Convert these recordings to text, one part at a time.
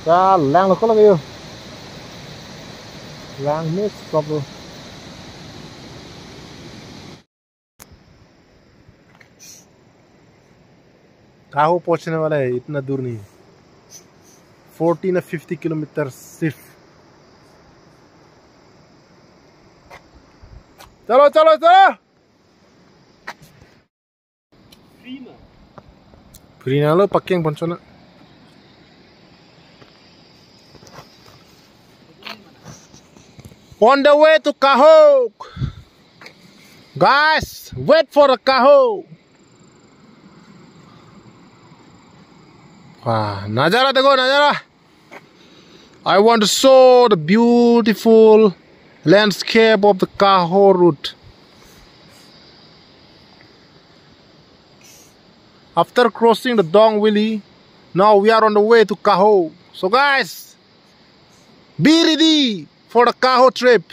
lang ko lagi yo. Lang miss stop lo. काहो पहुंचने वाला है इतना दूर नहीं 40 ना 50 किलोमीटर सिर्फ चलो चलो चलो फ्री ना लो पक्के पहुंचो ना on the way to Kahok guys wait for the Kahok wow nazara dekho nazara I want to show the beautiful landscape of the Kahok route after crossing the Dong Valley now we are on the way to Kahok so guys be ready for the Kahok trip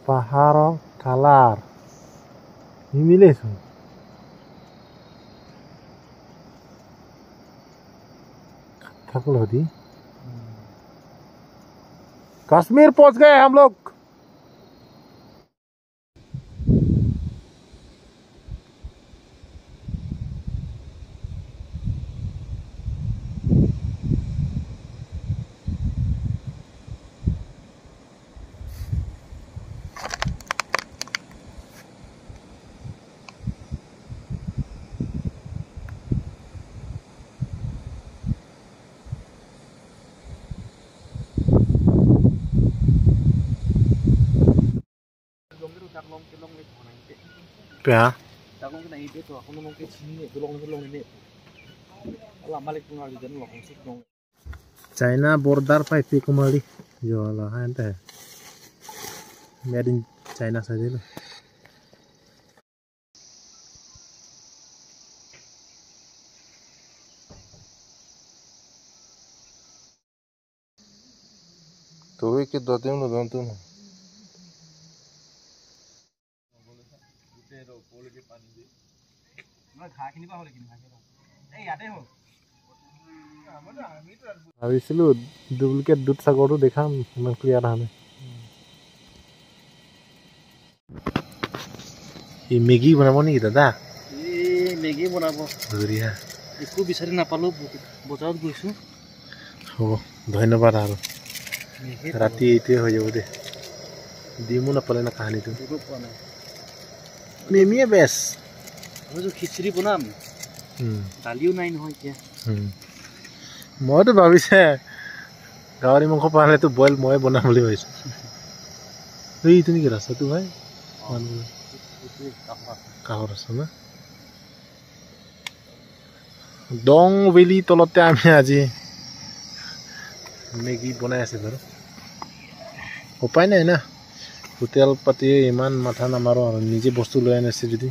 Paharo Kalar Himilation Kashmir पहुंच गए हम लोग क्या China border पाइपी कुमारी जो वाला है ना made in China side लो तो वे के दो दिन लो दोनों ना ভাবিছিলো ডুপ্লিকেট দুধ সাগৰটো দেখাম ইমান ক্লিয়াৰ নহয় এই মেগী বনাব নেকি দাদা এই মেগী বনাব ধৰিয়া একো বিচাৰি নাপালো বজাৰত গৈছো হ'ব ধন্যবাদ আৰু ৰাতি এইটোৱে হৈ যাব দে ডিমো নাপালে না কাহিনীটো মেমিয়ে বেছ মই খিচিৰি বনাম দালিও নাই নহয় এতিয়া মইতো ভাবিছে গাহৰি মাংস পালেতো বইল মই বনাম বুলি ভাবিছো এইটো নেকি ৰাস্তাটো ভাই কাহৰ আছে না ডং ভেলি তলতে আমি আজি মেগী বনাই আছে বাৰু উপায় নাই না হোটেল পাতি ইমান মাথা নামাৰো আৰু নিজে বস্তু লৈ আনিছে যদি